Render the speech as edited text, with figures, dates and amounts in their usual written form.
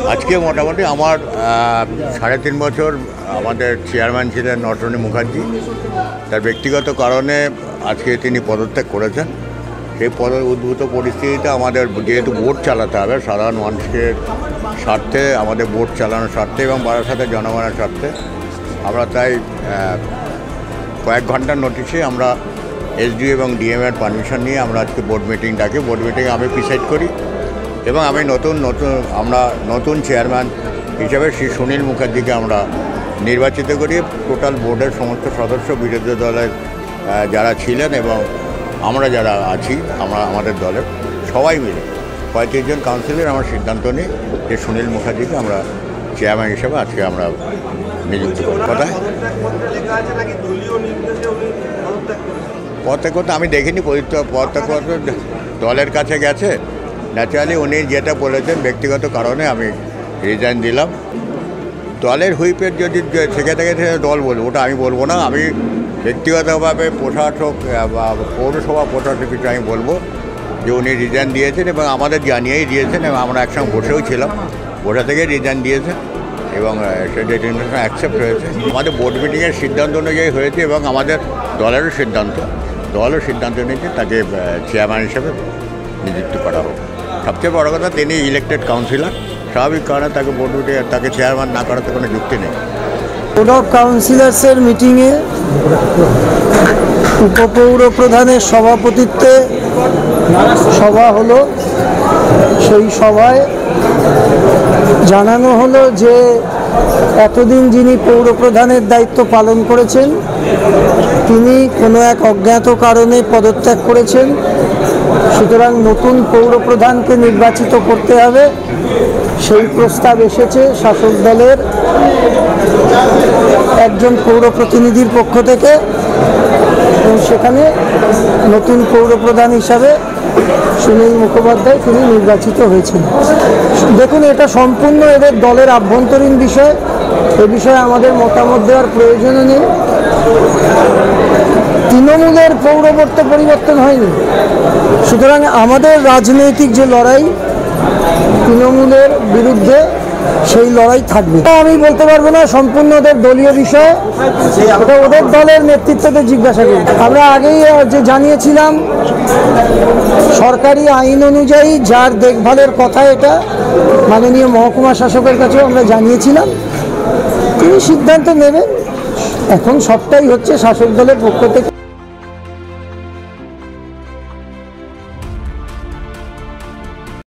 আজকে মোটামুটি আমার 3.5 বছর আমাদের চেয়ারম্যান ছিলেন নটরানী মুখার্জি। তার ব্যক্তিগত কারণে আজকে তিনি পদত্যাগ করেছেন। সেই উদ্ভূত পরিস্থিতিতে আমাদের যেহেতু বোর্ড চালাতে হবে সাধারণ মানুষের স্বার্থে, আমাদের বোর্ড চালানোর স্বার্থে এবং বারাসাতের জনগণের স্বার্থে, আমরা তাই কয়েক ঘন্টার নোটিশে আমরা এসডি এবং ডিএমের পারমিশন নিয়ে আমরা আজকে বোর্ড মিটিং ডাকি। বোর্ড মিটিংয়ে আমি প্রিসাইড করি এবং আমি আমরা নতুন চেয়ারম্যান হিসাবে শ্রী সুনীল মুখার্জিকে আমরা নির্বাচিত করি। টোটাল বোর্ডের সমস্ত সদস্য, বিরোধী দলের যারা ছিলেন এবং আমরা যারা আছি, আমাদের দলের সবাই মিলে 35 জন কাউন্সিলর আমরা সিদ্ধান্ত নিই যে সুনীল মুখার্জিকে আমরা চেয়ারম্যান হিসেবে আজকে আমরা নিযুক্ত করি। কোথায় পদত্যাগ আমি দেখিনি, পদত্যাগ দলের কাছে গেছে। ন্যাচারালি উনি যেটা বলেছেন ব্যক্তিগত কারণে আমি রিজাইন দিলাম। দলের হুইপের যদি থেকে থাকে দল বলবো, ওটা আমি বলবো না। আমি ব্যক্তিগতভাবে প্রশাসক বা পৌরসভা প্রশাসক কিছু আমি বলবো যে উনি রিজাইন দিয়েছেন এবং আমাদের জানিয়েই দিয়েছেন এবং আমরা একসঙ্গে বসেও ছিলাম, বসা থেকে রিজাইন দিয়েছেন এবং সেটা রেজিগনেশন অ্যাকসেপ্ট হয়েছে। আমাদের বোর্ড মিটিংয়ের সিদ্ধান্ত অনুযায়ী হয়েছে এবং আমাদের দলেরও সিদ্ধান্ত নিয়েছে তাকে চেয়ারম্যান হিসেবে নিযুক্ত করা হোক। সবচেয়ে বড় কথা, তিনি ইলেক্টেড কাউন্সিলর, স্বাভাবিক কারণে তাকে বোর্ড মিটিংয়ে তাকে চেয়ারম্যান না করাতে কোনো যুক্তি নেই। বোর্ড অফ কাউন্সিলর্সের মিটিংয়ে উপপৌর প্রধানের সভাপতিত্বে সভা হলো। সেই সভায় জানানো হলো যে এতদিন যিনি পৌর প্রধানের দায়িত্ব পালন করেছেন তিনি কোনো এক অজ্ঞাত কারণে পদত্যাগ করেছেন। সুতরাং নতুন পৌর প্রধানকে নির্বাচিত করতে হবে, সেই প্রস্তাব এসেছে শাসক দলের একজন পৌর প্রতিনিধির পক্ষ থেকে এবং সেখানে নতুন পৌর প্রধান হিসাবে সুনীল মুখোপাধ্যায় তিনি নির্বাচিত হয়েছেন। দেখুন, এটা সম্পূর্ণ এদের দলের আভ্যন্তরীণ বিষয়, এ বিষয়ে আমাদের মতামত দেওয়ার প্রয়োজনও নেই। তৃণমূলের পৌরবর্ত পরিবর্তন হয়নি, সুতরাং আমাদের রাজনৈতিক যে লড়াই তৃণমূলের বিরুদ্ধে সেই লড়াই থাকবে। আমি বলতে পারবো না, সম্পূর্ণ ওদের দলীয় বিষয়, ওটা ওদের দলের নেতৃত্বকে জিজ্ঞাসা করি। আমরা আগেই যে জানিয়েছিলাম সরকারি আইন অনুযায়ী যার দেখভালের কথা এটা মাননীয় মহকুমা শাসকের কাছেও আমরা জানিয়েছিলাম, তিনি সিদ্ধান্ত নেবেন। এখন সবটাই হচ্ছে শাসক দলের পক্ষ থেকে।